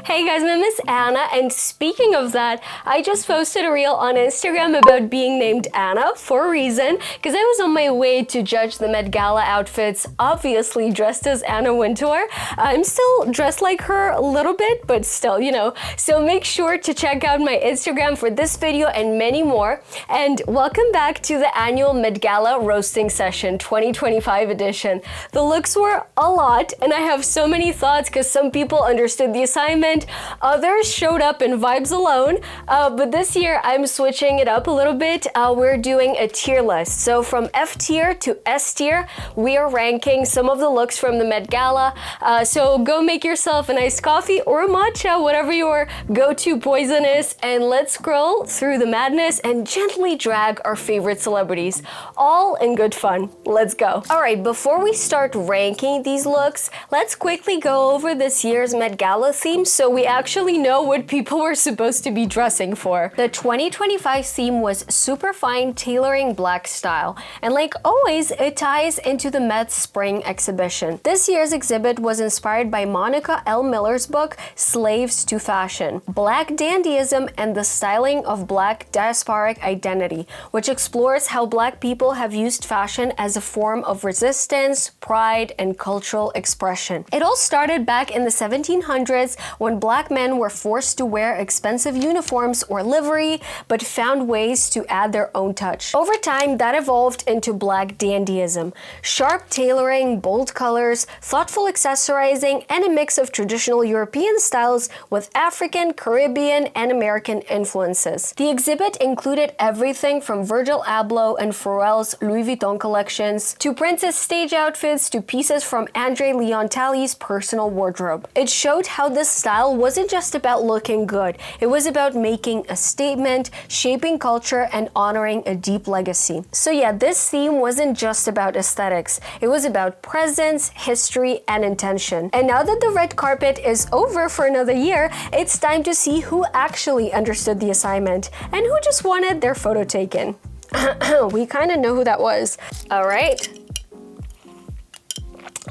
Hey guys, my name is Anna, and speaking of that, I just posted a reel on Instagram about being named Anna for a reason, because I was on my way to judge the Met Gala outfits, obviously dressed as Anna Wintour. I'm still dressed like her a little bit, but still, you know. So make sure to check out my Instagram for this video and many more. And welcome back to the annual Met Gala Roasting Session 2025 edition. The looks were a lot, and I have so many thoughts because some people understood the assignment, others showed up in vibes alone, but this year I'm switching it up a little bit. We're doing a tier list. So from F tier to S tier, we are ranking some of the looks from the Met Gala. So go make yourself an iced coffee or a matcha, whatever your go-to poison is, and let's scroll through the madness and gently drag our favorite celebrities, all in good fun. Let's go. All right, before we start ranking these looks, let's quickly go over this year's Met Gala theme so we actually know what people were supposed to be dressing for. The 2025 theme was Superfine tailoring black style, and like always, it ties into the Met Spring exhibition. This year's exhibit was inspired by Monica L. Miller's book, Slaves to Fashion, Black Dandyism and the Styling of Black Diasporic Identity, which explores how Black people have used fashion as a form of resistance, pride, and cultural expression. It all started back in the 1700s when Black men were forced to wear expensive uniforms or livery, but found ways to add their own touch. Over time, that evolved into Black dandyism. Sharp tailoring, bold colors, thoughtful accessorizing, and a mix of traditional European styles with African, Caribbean, and American influences. The exhibit included everything from Virgil Abloh and Pharrell's Louis Vuitton collections, to Prince's stage outfits, to pieces from Andre Leon Talley's personal wardrobe. It showed how this style wasn't just about looking good, it was about making a statement, shaping culture, and honoring a deep legacy. So yeah, this theme wasn't just about aesthetics, it was about presence, history, and intention. And now that the red carpet is over for another year, it's time to see who actually understood the assignment and who just wanted their photo taken. We kind of know who that was. All right.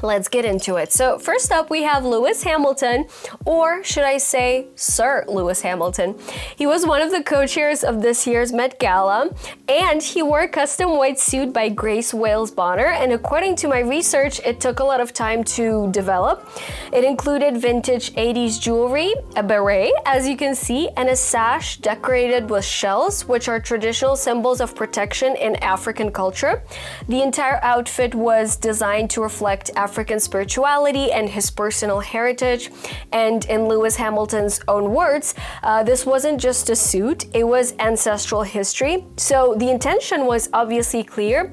Let's get into it. So first up, we have Lewis Hamilton, or should I say Sir Lewis Hamilton. He was one of the co-chairs of this year's Met Gala, and he wore a custom white suit by Grace Wales Bonner, and according to my research, it took a lot of time to develop. It included vintage 80s jewelry, a beret, as you can see, and a sash decorated with shells, which are traditional symbols of protection in African culture. The entire outfit was designed to reflect African spirituality and his personal heritage, and in Lewis Hamilton's own words, this wasn't just a suit, it was ancestral history. So the intention was obviously clear,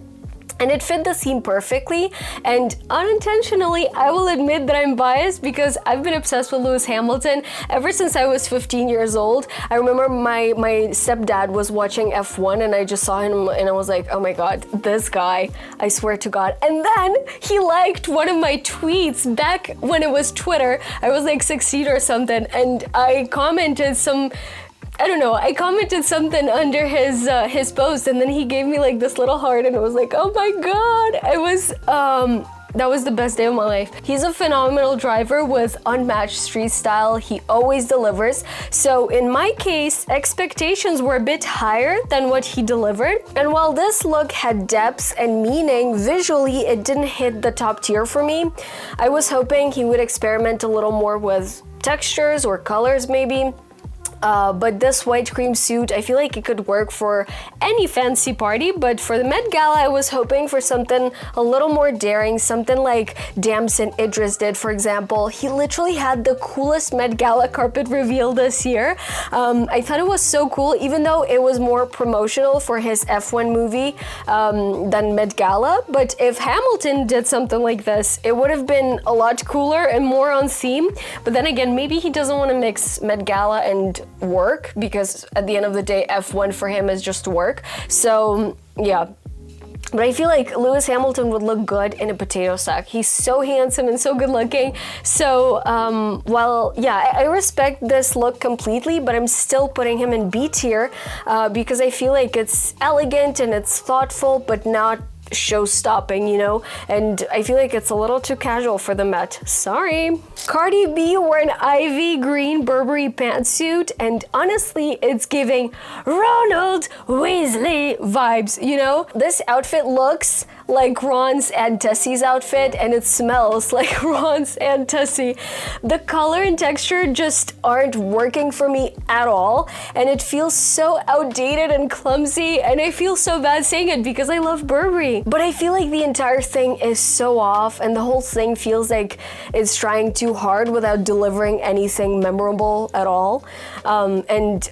and it fit the theme perfectly, and unintentionally, I will admit that I'm biased because I've been obsessed with Lewis Hamilton ever since I was 15 years old. I remember my stepdad was watching F1 and I just saw him and I was like, oh my god, this guy, I swear to god. And then he liked one of my tweets back when it was Twitter. I was like 16 or something, and I commented I commented something under his post, and then he gave me like this little heart, and it was like, oh my god, that was the best day of my life. He's a phenomenal driver with unmatched street style. He always delivers. So in my case, expectations were a bit higher than what he delivered. And while this look had depth and meaning, visually it didn't hit the top tier for me. I was hoping he would experiment a little more with textures or colors maybe. But this white cream suit, I feel like it could work for any fancy party, but for the Met Gala, I was hoping for something a little more daring, something like Damson Idris did, for example. He literally had the coolest Met Gala carpet reveal this year. I thought it was so cool, even though it was more promotional for his F1 movie than Met Gala. But if Hamilton did something like this, it would have been a lot cooler and more on theme. But then again, maybe he doesn't want to mix Met Gala and work, because at the end of the day, F1 for him is just work. So yeah. But I feel like Lewis Hamilton would look good in a potato sack. He's so handsome and so good looking. So, I respect this look completely, but I'm still putting him in B tier because I feel like it's elegant and it's thoughtful, but not show-stopping, you know, and I feel like it's a little too casual for the Met. Sorry. Cardi B wore an ivy green Burberry pantsuit, and honestly, it's giving Ronald Weasley vibes, you know? This outfit looks like Ron's and Tessie's outfit, and it smells like Ron's and Tessie. The color and texture just aren't working for me at all, and it feels so outdated and clumsy, and I feel so bad saying it because I love Burberry. But I feel like the entire thing is so off, and the whole thing feels like it's trying too hard without delivering anything memorable at all. And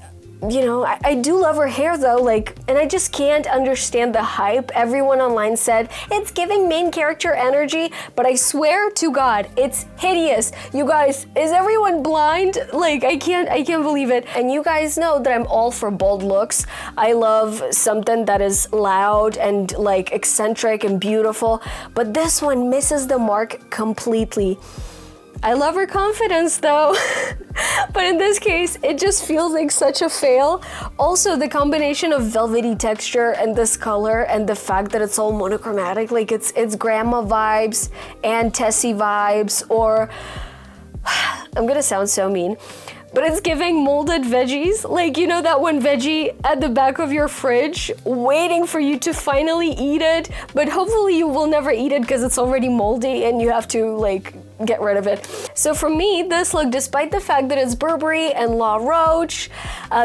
you know, I do love her hair though, like, and I just can't understand the hype. Everyone online said it's giving main character energy, but I swear to God, it's hideous. You guys, is everyone blind? Like, I can't believe it. And you guys know that I'm all for bold looks. I love something that is loud and like eccentric and beautiful, but this one misses the mark completely. I love her confidence though, but in this case, it just feels like such a fail. Also, the combination of velvety texture and this color and the fact that it's all monochromatic, like it's grandma vibes and Tessie vibes, or I'm gonna sound so mean, but it's giving molded veggies. Like, you know that one veggie at the back of your fridge waiting for you to finally eat it, but hopefully you will never eat it because it's already moldy and you have to like get rid of it. So for me, this look, despite the fact that it's Burberry and La Roche,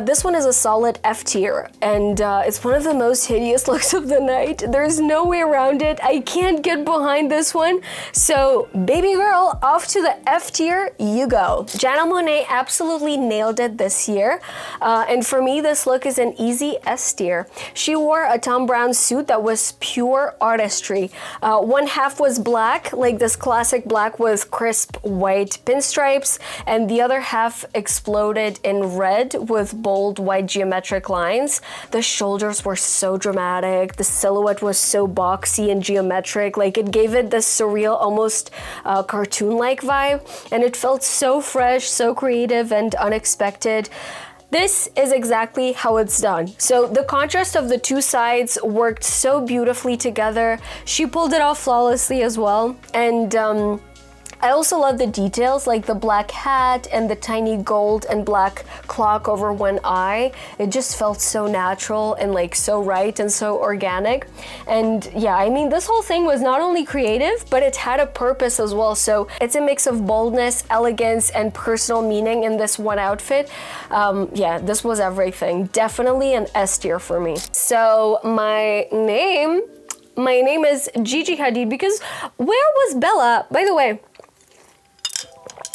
this one is a solid F tier, and it's one of the most hideous looks of the night. There's no way around it. I can't get behind this one. So baby girl, off to the F tier you go. Janelle Monáe absolutely nailed it this year, and for me, this look is an easy S tier. She wore a Thom Browne suit that was pure artistry. One half was black, like this classic black with crisp white pinstripes, and the other half exploded in red with bold white geometric lines. The shoulders were so dramatic, the silhouette was so boxy and geometric, like it gave it this surreal, almost cartoon-like vibe, and it felt so fresh, so creative and unexpected. This is exactly how it's done. So the contrast of the two sides worked so beautifully together. She pulled it off flawlessly as well, and I also love the details, like the black hat and the tiny gold and black clock over one eye. It just felt so natural and like so right and so organic. And yeah, I mean, this whole thing was not only creative, but it had a purpose as well. So it's a mix of boldness, elegance, and personal meaning in this one outfit. Yeah, this was everything. Definitely an S tier for me. So my name is Gigi Hadid, because where was Bella? By the way,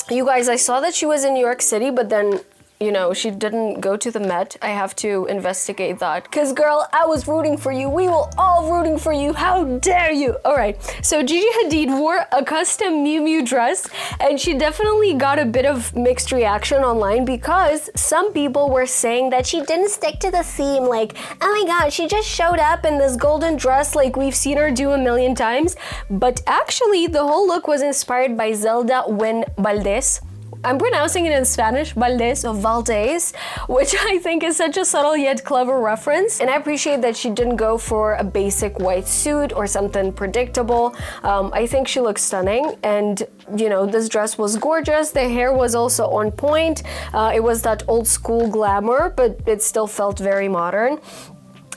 you guys, I saw that she was in New York City, but then, you know, she didn't go to the Met. I have to investigate that. Cause girl, I was rooting for you. We were all rooting for you. How dare you? All right, so Gigi Hadid wore a custom Miu Miu dress, and she definitely got a bit of mixed reaction online because some people were saying that she didn't stick to the theme. Like, oh my God, she just showed up in this golden dress like we've seen her do a million times. But actually, the whole look was inspired by Zelda Wynn Valdez. I'm pronouncing it in Spanish, Valdez or Valdez, which I think is such a subtle yet clever reference. And I appreciate that she didn't go for a basic white suit or something predictable. I think she looks stunning, and you know, this dress was gorgeous. The hair was also on point. It was that old school glamour, but it still felt very modern.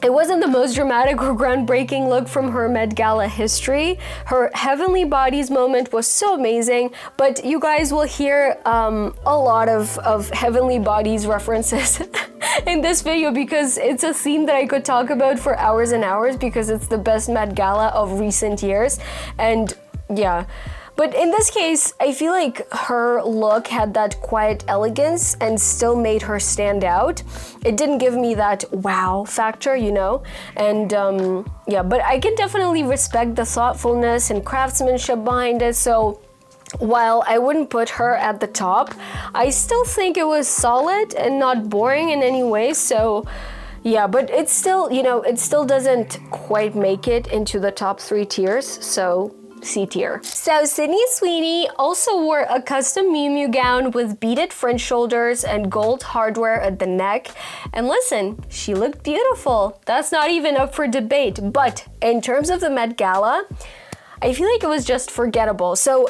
It wasn't the most dramatic or groundbreaking look from her Met Gala history. Her Heavenly Bodies moment was so amazing, but you guys will hear a lot of Heavenly Bodies references in this video because it's a theme that I could talk about for hours and hours because it's the best Met Gala of recent years. And yeah. But in this case, I feel like her look had that quiet elegance and still made her stand out. It didn't give me that wow factor, you know? And yeah, but I can definitely respect the thoughtfulness and craftsmanship behind it. So while I wouldn't put her at the top, I still think it was solid and not boring in any way. So yeah, but it's still, you know, it still doesn't quite make it into the top 3 tiers. So C tier. So Sydney Sweeney also wore a custom Miu Miu gown with beaded French shoulders and gold hardware at the neck. And listen, she looked beautiful. That's not even up for debate. But in terms of the Met Gala, I feel like it was just forgettable. So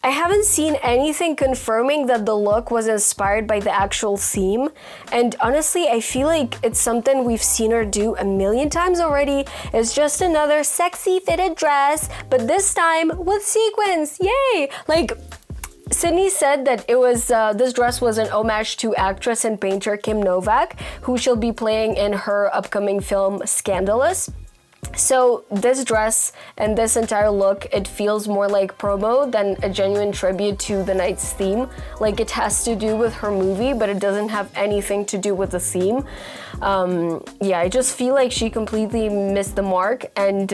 I haven't seen anything confirming that the look was inspired by the actual theme. And honestly, I feel like it's something we've seen her do a million times already. It's just another sexy fitted dress, but this time with sequins. Yay! Like, Sydney said that it was this dress was an homage to actress and painter Kim Novak, who she'll be playing in her upcoming film Scandalous. So this dress and this entire look, it feels more like promo than a genuine tribute to the night's theme. Like, it has to do with her movie, but it doesn't have anything to do with the theme. Yeah, I just feel like she completely missed the mark. And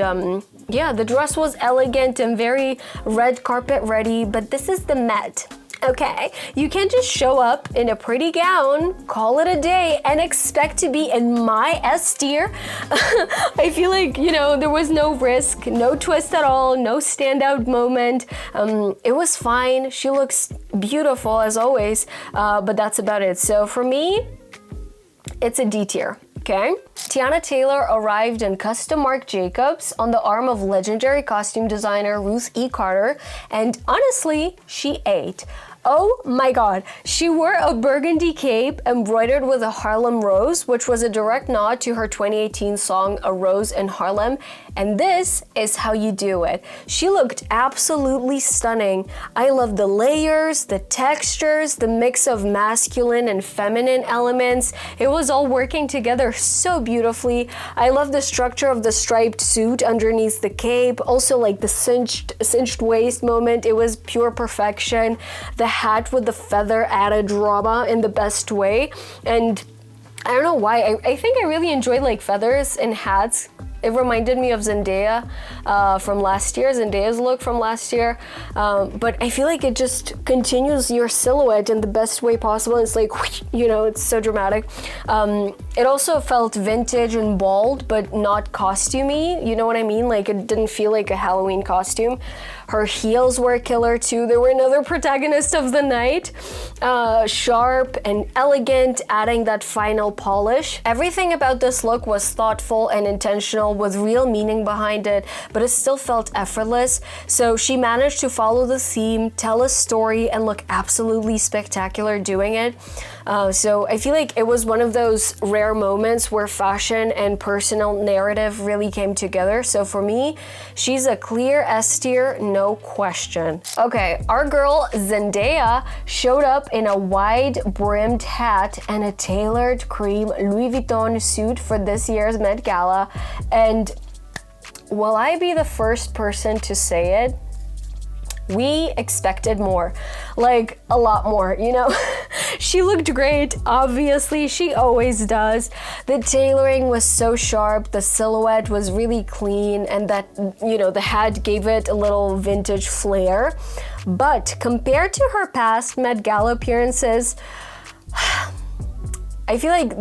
yeah, the dress was elegant and very red carpet ready, but this is the Met. Okay, you can't just show up in a pretty gown, call it a day, and expect to be in my S tier. I feel like, you know, there was no risk, no twist at all, no standout moment. It was fine. She looks beautiful as always, but that's about it. So for me, it's a D tier. Okay. Teyana Taylor arrived in custom Marc Jacobs on the arm of legendary costume designer Ruth E. Carter, and honestly, she ate. Oh my god, she wore a burgundy cape embroidered with a Harlem rose, which was a direct nod to her 2018 song A Rose in Harlem, and this is how you do it. She looked absolutely stunning. I love the layers, the textures, the mix of masculine and feminine elements. It was all working together so beautifully. I love the structure of the striped suit underneath the cape, also like the cinched waist moment. It was pure perfection. The hat with the feather added drama in the best way, and I don't know why, I think I really enjoyed like feathers in hats. It reminded me of Zendaya from last year, Zendaya's look from last year, but I feel like it just continues your silhouette in the best way possible. It's like, you know, it's so dramatic. It also felt vintage and bold, but not costumey, you know what I mean? Like, it didn't feel like a Halloween costume. Her heels were killer too. They were another protagonist of the night. Sharp and elegant, adding that final polish. Everything about this look was thoughtful and intentional with real meaning behind it, but it still felt effortless. So she managed to follow the theme, tell a story, and look absolutely spectacular doing it. So I feel like it was one of those rare moments where fashion and personal narrative really came together. So for me, she's a clear S tier, no question. Okay, our girl Zendaya showed up in a wide brimmed hat and a tailored cream Louis Vuitton suit for this year's Met Gala. And will I be the first person to say it? We expected more, like a lot more, you know? She looked great, obviously, she always does. The tailoring was so sharp, the silhouette was really clean, and that, you know, the hat gave it a little vintage flair. But compared to her past Met Gala appearances, I feel like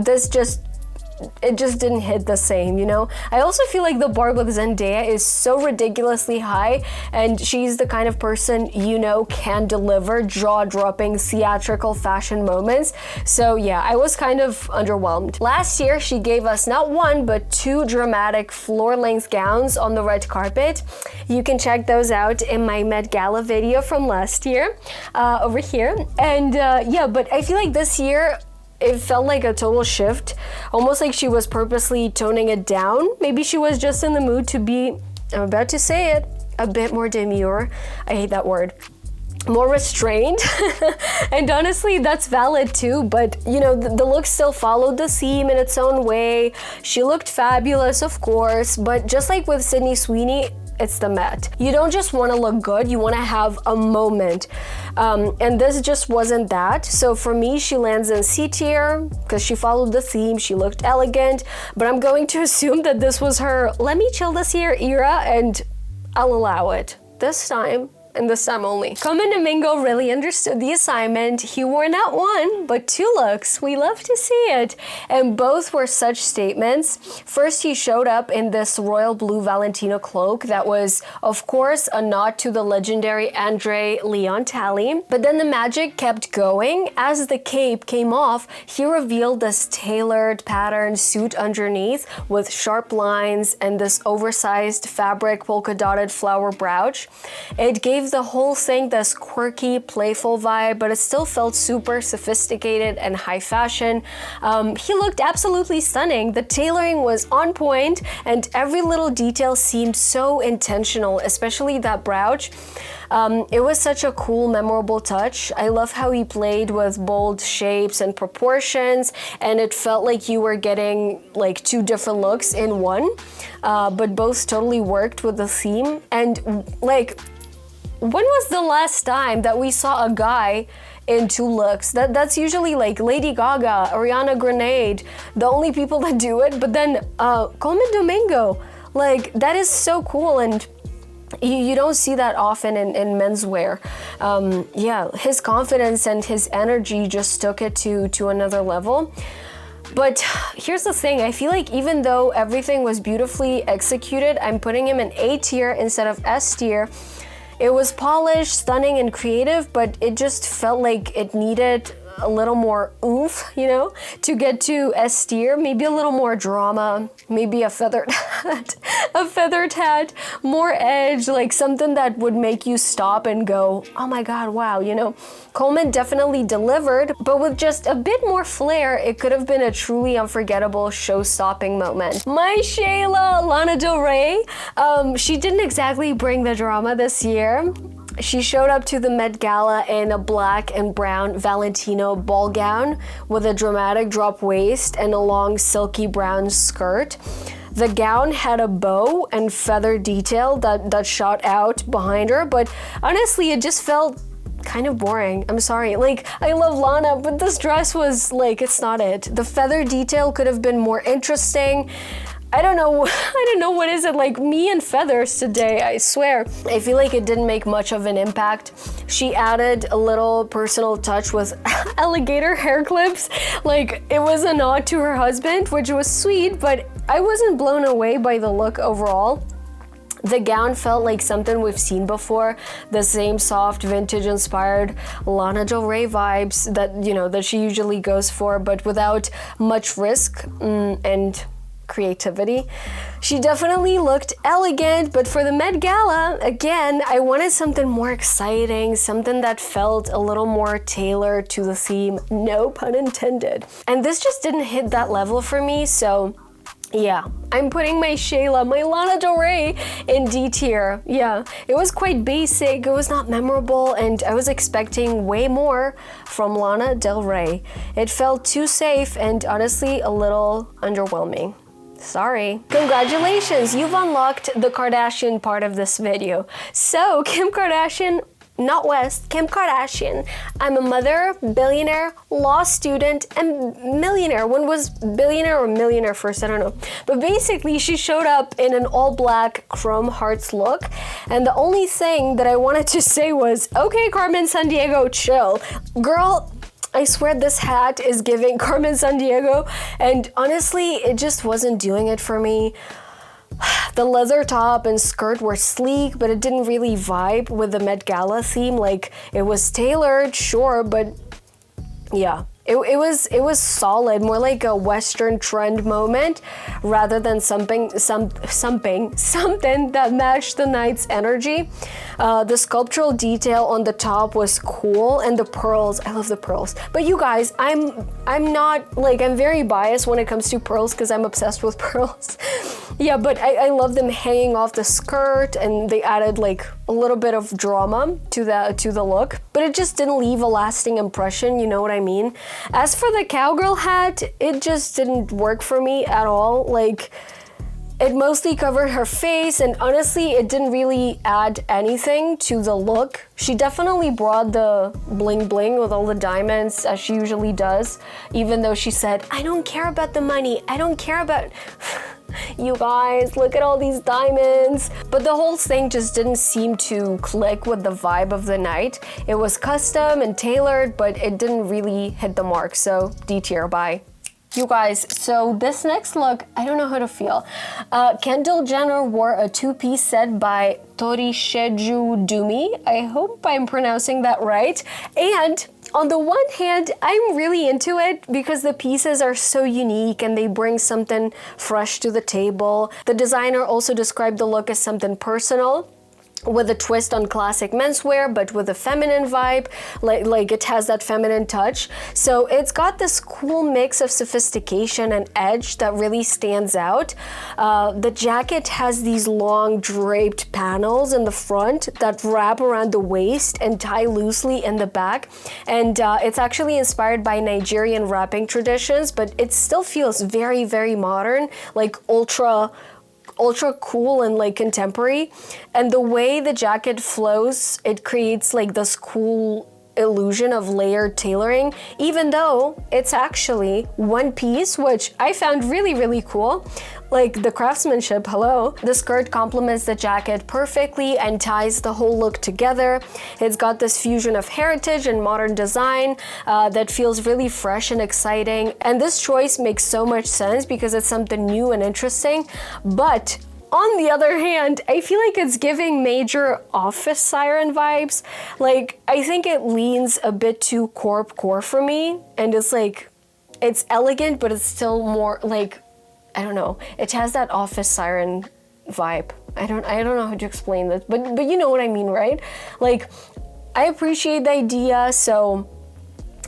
it just didn't hit the same, you know? I also feel like the bar with Zendaya is so ridiculously high, and she's the kind of person, you know, can deliver jaw-dropping theatrical fashion moments. So yeah, I was kind of underwhelmed. Last year, she gave us not one, but two dramatic floor-length gowns on the red carpet. You can check those out in my Met Gala video from last year, over here. And yeah, but I feel like this year, it felt like a total shift, almost like she was purposely toning it down. Maybe she was just in the mood to be, I'm about to say it, a bit more demure. I hate that word. More restrained. And honestly, that's valid too, but you know, the look still followed the theme in its own way. She looked fabulous, of course, but just like with Sydney Sweeney, it's the Met. You don't just want to look good, you want to have a moment. And this just wasn't that. So for me, she lands in C tier because she followed the theme, she looked elegant, but I'm going to assume that this was her let me chill this year era, and I'll allow it. This time, and this time only. Colman Domingo really understood the assignment. He wore not one, but 2 looks. We love to see it. And both were such statements. First, he showed up in this royal blue Valentino cloak that was, of course, a nod to the legendary Andre Leon Talley. But then the magic kept going. As the cape came off, he revealed this tailored pattern suit underneath with sharp lines and this oversized fabric polka-dotted flower brooch. It gave the whole thing this quirky, playful vibe, but it still felt super sophisticated and high fashion. He looked absolutely stunning. The tailoring was on point, and every little detail seemed so intentional, especially that brooch. It was such a cool, memorable touch. I love how he played with bold shapes and proportions, and it felt like you were getting like 2 different looks in one, but both totally worked with the theme. And like, when was the last time that we saw a guy in 2 looks? That's usually like Lady Gaga, Ariana Grande, the only people that do it. But then Colman Domingo, like, that is so cool, and you don't see that often in menswear. Yeah, his confidence and his energy just took it to another level. But here's the thing, I feel like even though everything was beautifully executed, I'm putting him in A tier instead of S tier. It was polished, stunning, and creative, but it just felt like it needed a little more oomph, you know, to get to S tier. Maybe a little more drama, maybe a feathered hat, more edge, like something that would make you stop and go, oh my god, wow, you know. Colman definitely delivered, but with just a bit more flair, it could have been a truly unforgettable show-stopping moment. My Shayla, Lana Del Rey, she didn't exactly bring the drama this year. She showed up to the Met Gala in a black and brown Valentino ball gown with a dramatic drop waist and a long silky brown skirt. The gown had a bow and feather detail that shot out behind her, but honestly, it just felt kind of boring. I'm sorry. Like, I love Lana, but this dress was like, it's not it. The feather detail could have been more interesting. I don't know what is it, like me and feathers today, I swear. I feel like it didn't make much of an impact. She added a little personal touch with alligator hair clips. Like, it was a nod to her husband, which was sweet, but I wasn't blown away by the look overall. The gown felt like something we've seen before, the same soft, vintage-inspired Lana Del Rey vibes that, you know, that she usually goes for, but without much risk and creativity. She definitely looked elegant, but for the Met Gala, again, I wanted something more exciting, something that felt a little more tailored to the theme, no pun intended. And this just didn't hit that level for me, so yeah, I'm putting my Shayla, my Lana Del Rey, in D tier. Yeah, it was quite basic, it was not memorable, and I was expecting way more from Lana Del Rey. It felt too safe and honestly a little underwhelming. Sorry. Congratulations, you've unlocked the Kardashian part of this video. So, Kim Kardashian, not West, Kim Kardashian. I'm a mother, billionaire, law student, and millionaire. When was billionaire or millionaire first? I don't know. But basically, she showed up in an all-black chrome hearts look, and the only thing that I wanted to say was, okay, Carmen Sandiego, chill. Girl, I swear this hat is giving Carmen Sandiego, and honestly, it just wasn't doing it for me. The leather top and skirt were sleek, but it didn't really vibe with the Met Gala theme. Like, it was tailored, sure, but yeah. It was solid, more like a Western trend moment rather than something that matched the night's energy. The sculptural detail on the top was cool, and the pearls, I love the pearls. But you guys, I'm not, like, I'm very biased when it comes to pearls because I'm obsessed with pearls. Yeah, but I love them hanging off the skirt, and they added like a little bit of drama to the look, but it just didn't leave a lasting impression, you know what I mean? As for the cowgirl hat, it just didn't work for me at all. Like, it mostly covered her face, and honestly, it didn't really add anything to the look. She definitely brought the bling bling with all the diamonds, as she usually does, even though she said, I don't care about the money, I don't care about... You guys, look at all these diamonds. But the whole thing just didn't seem to click with the vibe of the night. It was custom and tailored, but it didn't really hit the mark, so D tier, bye. You guys, so this next look, I don't know how to feel. Kendall Jenner wore a two-piece set by Torishéju Dumi. I hope I'm pronouncing that right. And on the one hand, I'm really into it because the pieces are so unique and they bring something fresh to the table. The designer also described the look as something personal, with a twist on classic menswear, but with a feminine vibe, like it has that feminine touch. So it's got this cool mix of sophistication and edge that really stands out. The jacket has these long draped panels in the front that wrap around the waist and tie loosely in the back. And it's actually inspired by Nigerian wrapping traditions, but it still feels very, very modern, like ultra cool and like contemporary. And the way the jacket flows, it creates like this cool illusion of layered tailoring, even though it's actually one piece, which I found really, really cool. Like the craftsmanship, hello. The skirt complements the jacket perfectly and ties the whole look together. It's got this fusion of heritage and modern design that feels really fresh and exciting. And this choice makes so much sense because it's something new and interesting. But on the other hand, I feel like it's giving major office siren vibes. Like, I think it leans a bit too corp-core for me. And it's like, it's elegant, but it's still more like, I don't know. It has that office siren vibe. I don't know how to explain this, but you know what I mean, right? Like, I appreciate the idea, so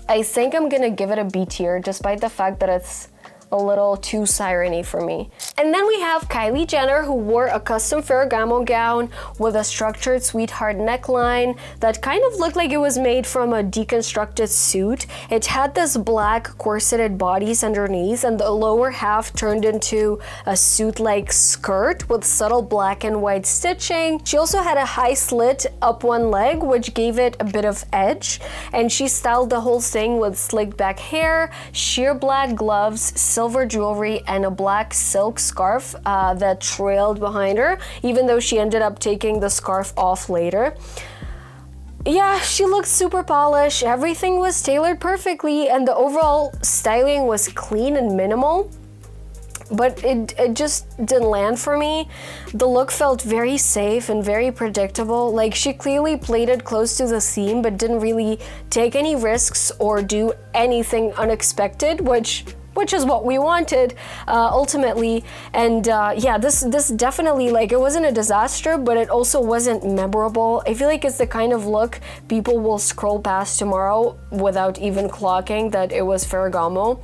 I think I'm gonna give it a B tier, despite the fact that it's a little too siren-y for me. And then we have Kylie Jenner, who wore a custom Ferragamo gown with a structured sweetheart neckline that kind of looked like it was made from a deconstructed suit. It had this black corseted bodice underneath, and the lower half turned into a suit-like skirt with subtle black and white stitching. She also had a high slit up one leg, which gave it a bit of edge, and she styled the whole thing with slicked back hair, sheer black gloves, silver jewelry, and a black silk scarf that trailed behind her, even though she ended up taking the scarf off later. Yeah, she looked super polished, everything was tailored perfectly, and the overall styling was clean and minimal. But it just didn't land for me. The look felt very safe and very predictable. Like, she clearly played it close to the theme, but didn't really take any risks or do anything unexpected, which is what we wanted ultimately. And yeah, this definitely, like, it wasn't a disaster, but it also wasn't memorable. I feel like it's the kind of look people will scroll past tomorrow without even clocking that it was Ferragamo.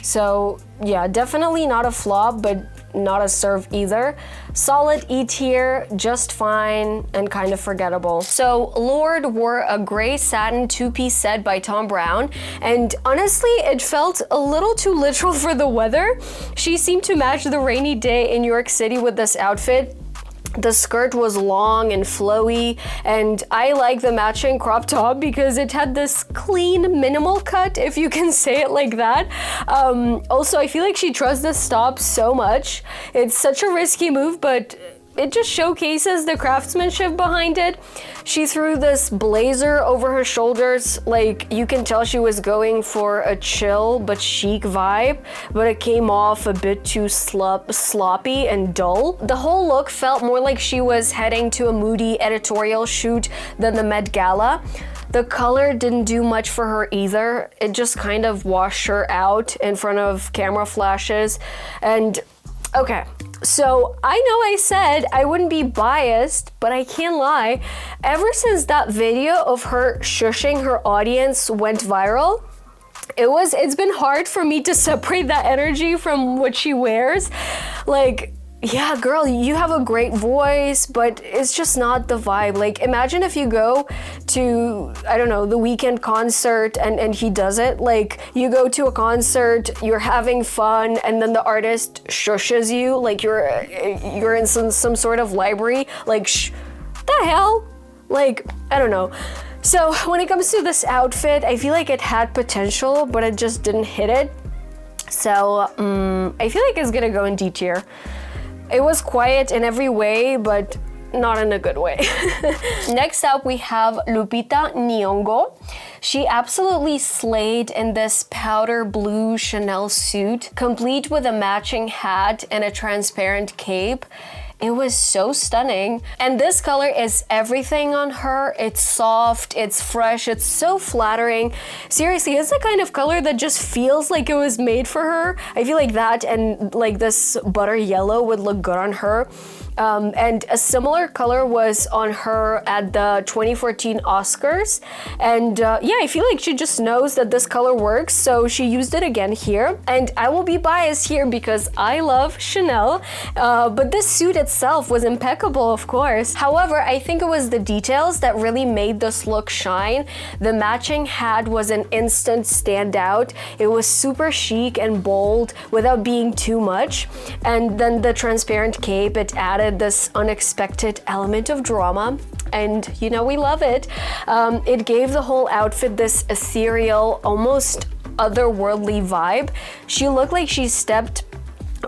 So yeah, definitely not a flop, but not a serve either. Solid E tier, just fine, and kind of forgettable. So Lorde wore a gray satin two-piece set by Thom Browne, and honestly, it felt a little too literal for the weather. She seemed to match the rainy day in New York City with this outfit. The skirt was long and flowy, and I like the matching crop top because it had this clean, minimal cut, if you can say it like that. Also, I feel like she trusts this top so much. It's such a risky move, but it just showcases the craftsmanship behind it. She threw this blazer over her shoulders, like you can tell she was going for a chill but chic vibe, but it came off a bit too sloppy and dull. The whole look felt more like she was heading to a moody editorial shoot than the Met Gala. The color didn't do much for her either. It just kind of washed her out in front of camera flashes. And okay, so I know I said I wouldn't be biased, but I can't lie. Ever since that video of her shushing her audience went viral, it's been hard for me to separate that energy from what she wears. Like, yeah, girl, you have a great voice, but it's just not the vibe. Like, imagine if you go to, I don't know, the Weeknd concert and he does it. Like, you go to a concert, you're having fun, and then the artist shushes you, like you're in some sort of library. Like, the hell? Like, I don't know. So when it comes to this outfit, I feel like it had potential, but it just didn't hit it. So I feel like it's gonna go in D tier. It was quiet in every way, but not in a good way. Next up, we have Lupita Nyong'o. She absolutely slayed in this powder blue Chanel suit, complete with a matching hat and a transparent cape. It was so stunning. And this color is everything on her. It's soft, it's fresh, it's so flattering. Seriously, it's the kind of color that just feels like it was made for her. I feel like that and like this butter yellow would look good on her. And a similar color was on her at the 2014 Oscars. And yeah, I feel like she just knows that this color works, so she used it again here. And I will be biased here because I love Chanel, but this suit itself was impeccable, of course. However, I think it was the details that really made this look shine. The matching hat was an instant standout. It was super chic and bold without being too much. And then the transparent cape, it added this unexpected element of drama, and you know we love it. It gave the whole outfit this ethereal, almost otherworldly vibe. She looked like she stepped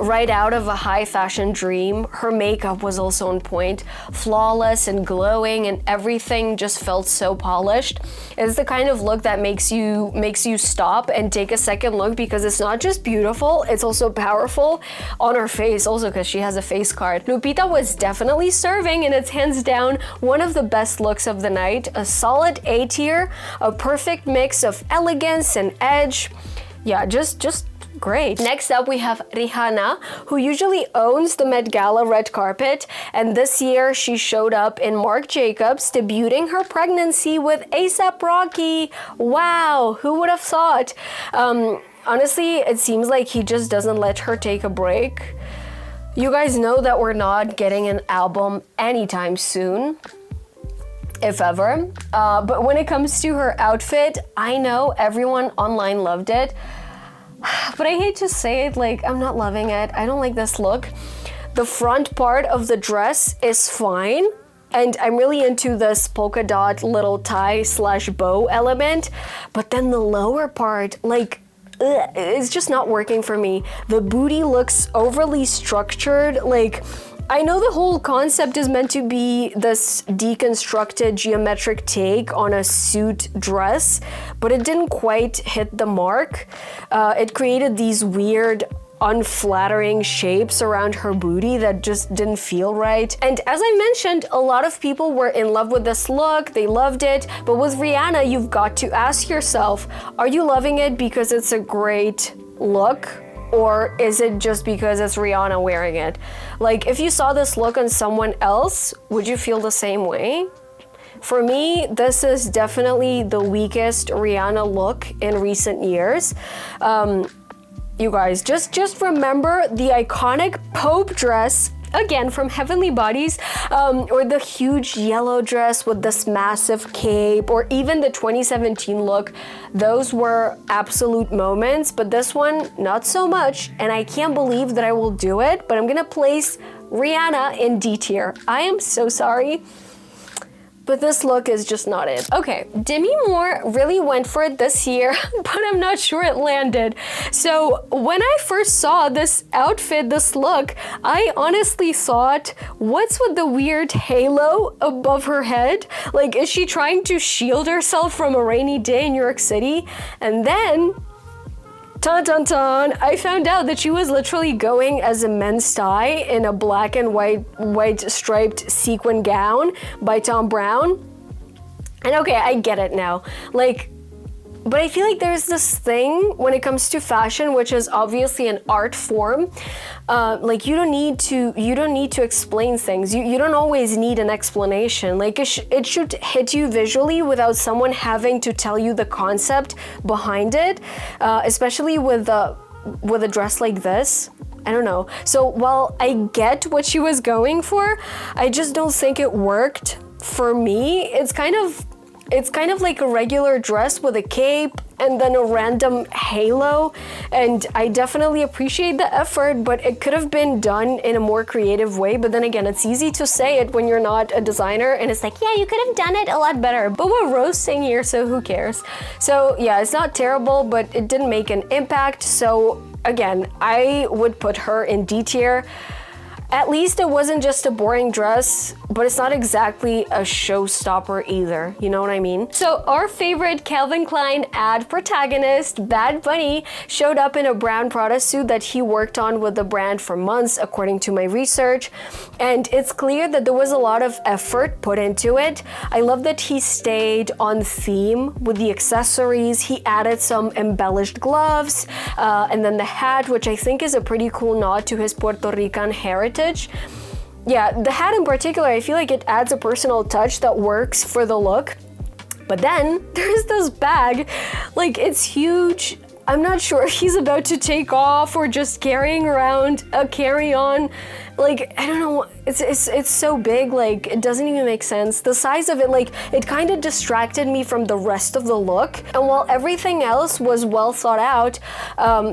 right out of a high fashion dream. Her makeup was also on point, flawless and glowing, and everything just felt so polished. It's the kind of look that makes you stop and take a second look, because it's not just beautiful, it's also powerful on her face, also because she has a face card. Lupita was definitely serving, and it's hands down one of the best looks of the night. A solid A tier, a perfect mix of elegance and edge. Yeah, just great. Next up, we have Rihanna, who usually owns the Met Gala red carpet, and this year she showed up in Marc Jacobs, debuting her pregnancy with A$AP Rocky. Wow, who would have thought? Honestly, it seems like he just doesn't let her take a break. You guys know that we're not getting an album anytime soon, if ever. But when it comes to her outfit, I know everyone online loved it. But I hate to say it, like, I'm not loving it. I don't like this look. The front part of the dress is fine, and I'm really into this polka dot little tie slash bow element, but then the lower part, like, it's just not working for me. The booty looks overly structured. Like, I know the whole concept is meant to be this deconstructed geometric take on a suit dress, but it didn't quite hit the mark. It created these weird, unflattering shapes around her booty that just didn't feel right. And as I mentioned, a lot of people were in love with this look, they loved it, but with Rihanna, you've got to ask yourself, are you loving it because it's a great look? Or is it just because it's Rihanna wearing it? Like, if you saw this look on someone else, would you feel the same way? For me, this is definitely the weakest Rihanna look in recent years. You guys, just remember the iconic Pope dress, again from Heavenly Bodies, or the huge yellow dress with this massive cape, or even the 2017 look. Those were absolute moments, but this one, not so much, and I can't believe that I will do it, but I'm gonna place Rihanna in D tier. I am so sorry, but this look is just not it. Okay, Demi Moore really went for it this year, but I'm not sure it landed. So when I first saw this outfit, this look, I honestly thought, what's with the weird halo above her head? Like, is she trying to shield herself from a rainy day in New York City? And then, dun dun dun, I found out that she was literally going as a men's tie in a black and white striped sequin gown by Thom Browne. And okay, I get it now. Like, but I feel like there's this thing when it comes to fashion, which is obviously an art form. Like, you don't need to explain things. You don't always need an explanation. Like, it should hit you visually without someone having to tell you the concept behind it, especially with a dress like this. I don't know. So while I get what she was going for, I just don't think it worked for me. It's kind of like a regular dress with a cape and then a random halo, and I definitely appreciate the effort, but it could have been done in a more creative way. But then again, it's easy to say it when you're not a designer, and it's like, yeah, you could have done it a lot better, but we're roasting here, so who cares? So yeah, it's not terrible, but it didn't make an impact. So again, I would put her in D tier. At least it wasn't just a boring dress, but it's not exactly a showstopper either, you know what I mean? So our favorite Calvin Klein ad protagonist, Bad Bunny, showed up in a brown Prada suit that he worked on with the brand for months, according to my research. And it's clear that there was a lot of effort put into it. I love that he stayed on theme with the accessories. He added some embellished gloves, and then the hat, which I think is a pretty cool nod to his Puerto Rican heritage. Yeah, the hat in particular, I feel like it adds a personal touch that works for the look. But then there's this bag, like it's huge. I'm not sure if he's about to take off or just carrying around a carry-on. Like, I don't know, it's so big, like it doesn't even make sense. The size of it, like it kind of distracted me from the rest of the look. And while everything else was well thought out,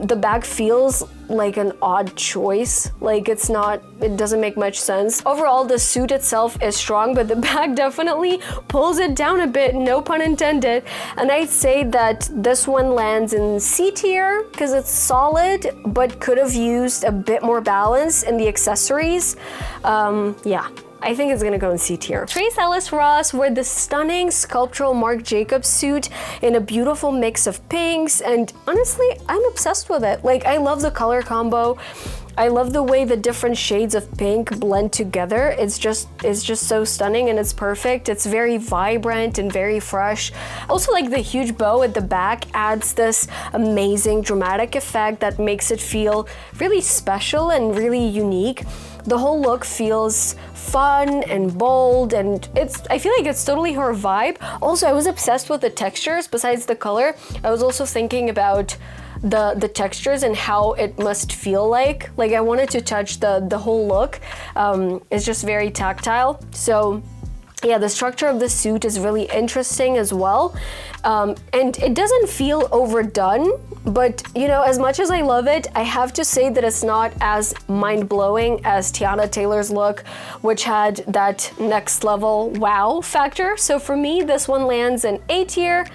the bag feels like an odd choice. Like it doesn't make much sense. Overall, the suit itself is strong, but the bag definitely pulls it down a bit, no pun intended. And I'd say that this one lands in C tier because it's solid, but could have used a bit more balance in the accessories. Yeah, I think it's gonna go in C tier. Trace Ellis Ross wore the stunning sculptural Marc Jacobs suit in a beautiful mix of pinks, and honestly, I'm obsessed with it. Like, I love the color combo. I love the way the different shades of pink blend together. It's just so stunning and it's perfect. It's very vibrant and very fresh. Also, like the huge bow at the back adds this amazing dramatic effect that makes it feel really special and really unique. The whole look feels fun and bold, and I feel like it's totally her vibe. Also, I was obsessed with the textures besides the color. I was also thinking about the textures and how it must feel like. Like, I wanted to touch the whole look. It's just very tactile. So yeah, the structure of the suit is really interesting as well. And it doesn't feel overdone, but you know, as much as I love it, I have to say that it's not as mind-blowing as Teyana Taylor's look, which had that next level wow factor. So for me, this one lands in A tier.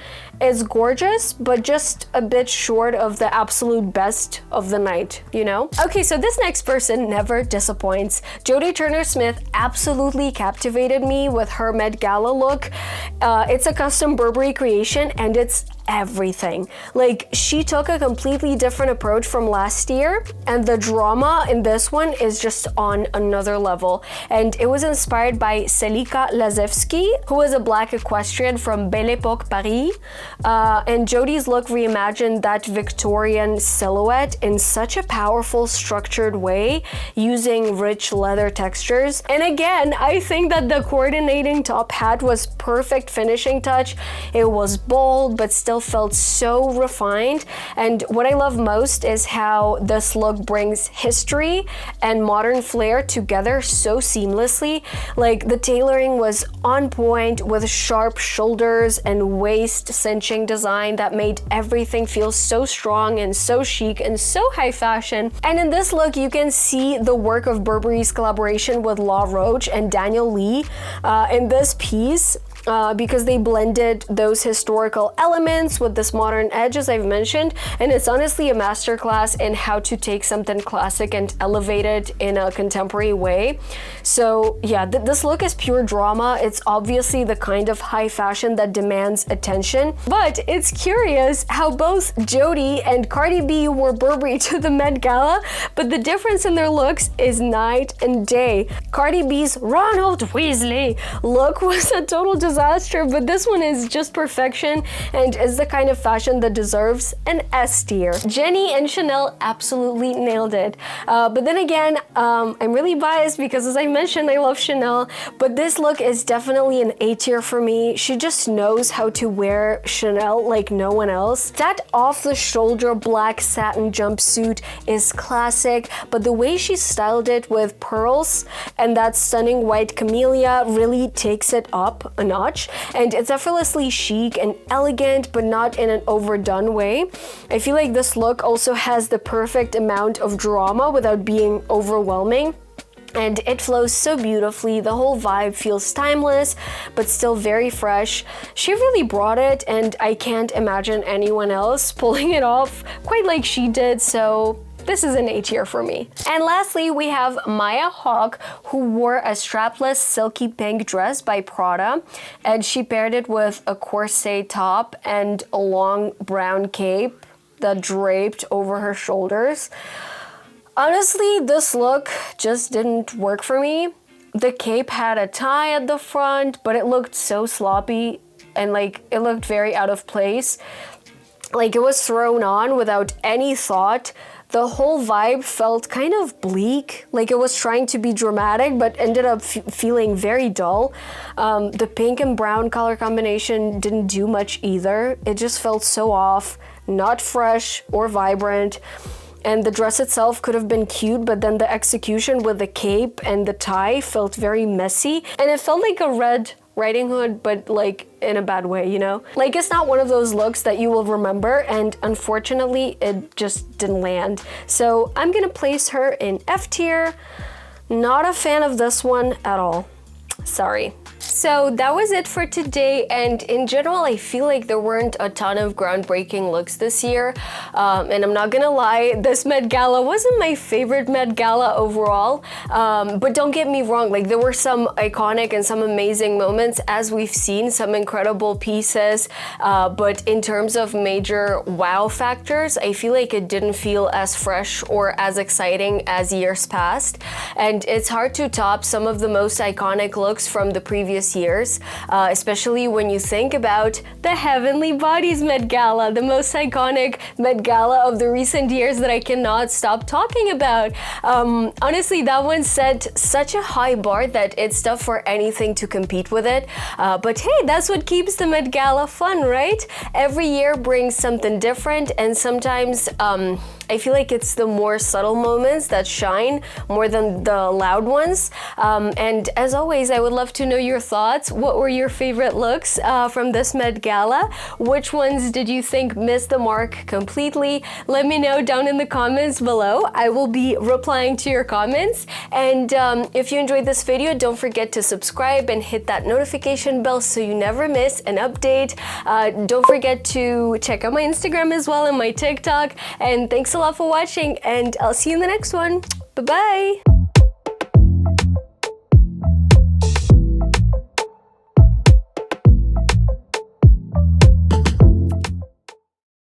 It's gorgeous, but just a bit short of the absolute best of the night, you know? Okay, so this next person never disappoints. Jodie Turner-Smith absolutely captivated me with her Met Gala look. It's a custom Burberry creation, and it's everything. Like, she took a completely different approach from last year, and the drama in this one is just on another level. And it was inspired by Selika Lazewski, who is a black equestrian from Belle Epoque Paris. And Jodie's look reimagined that Victorian silhouette in such a powerful, structured way, using rich leather textures. And again, I think that the coordinating top hat was perfect finishing touch. It was bold, but still felt so refined. And what I love most is how this look brings history and modern flair together so seamlessly. Like, the tailoring was on point with sharp shoulders and waist cinching design that made everything feel so strong and so chic and so high fashion. And in this look, you can see the work of Burberry's collaboration with La Roche and Daniel Lee in this piece. Because they blended those historical elements with this modern edge, as I've mentioned, and it's honestly a masterclass in how to take something classic and elevate it in a contemporary way. So yeah, this look is pure drama. It's obviously the kind of high fashion that demands attention, but it's curious how both Jodie and Cardi B wore Burberry to the Met Gala, but the difference in their looks is night and day. Cardi B's Ronald Weasley look was a total disaster, but this one is just perfection and is the kind of fashion that deserves an S tier. Jenny and Chanel absolutely nailed it. But then again, I'm really biased because, as I mentioned, I love Chanel, but this look is definitely an A tier for me. She just knows how to wear Chanel like no one else. That off-the-shoulder black satin jumpsuit is classic, but the way she styled it with pearls and that stunning white camellia really takes it up a notch, and it's effortlessly chic and elegant, but not in an overdone way. I feel like this look also has the perfect amount of drama without being overwhelming. And it flows so beautifully. The whole vibe feels timeless, but still very fresh. She really brought it, and I can't imagine anyone else pulling it off quite like she did. So this is an A tier for me. And lastly, we have Maya Hawke, who wore a strapless silky pink dress by Prada, and she paired it with a corset top and a long brown cape that draped over her shoulders. Honestly, this look just didn't work for me. The cape had a tie at the front, but it looked so sloppy and like it looked very out of place. Like it was thrown on without any thought. The whole vibe felt kind of bleak, like it was trying to be dramatic, but ended up feeling very dull. The pink and brown color combination didn't do much either. It just felt so off, not fresh or vibrant. And the dress itself could have been cute, but then the execution with the cape and the tie felt very messy. And it felt like a Red Riding Hood, but like in a bad way, you know? Like it's not one of those looks that you will remember, and unfortunately it just didn't land. So I'm gonna place her in F tier. Not a fan of this one at all. Sorry. So that was it for today, and in general I feel like there weren't a ton of groundbreaking looks this year, and I'm not gonna lie, this Met Gala wasn't my favorite Met Gala overall, but don't get me wrong, like there were some iconic and some amazing moments as we've seen, some incredible pieces, but in terms of major wow factors, I feel like it didn't feel as fresh or as exciting as years past, and it's hard to top some of the most iconic looks from the previous years, especially when you think about the Heavenly Bodies Met Gala, the most iconic Met Gala of the recent years that I cannot stop talking about. Honestly, that one set such a high bar that it's tough for anything to compete with it. But hey, that's what keeps the Met Gala fun, right? Every year brings something different, and sometimes I feel like it's the more subtle moments that shine more than the loud ones. And as always, I would love to know your thoughts. What were your favorite looks from this Met Gala? Which ones did you think missed the mark completely? Let me know down in the comments below. I will be replying to your comments. And if you enjoyed this video, don't forget to subscribe and hit that notification bell so you never miss an update. Don't forget to check out my Instagram as well and my TikTok. And thanks a lot for watching, and I'll see you in the next one. Bye-bye!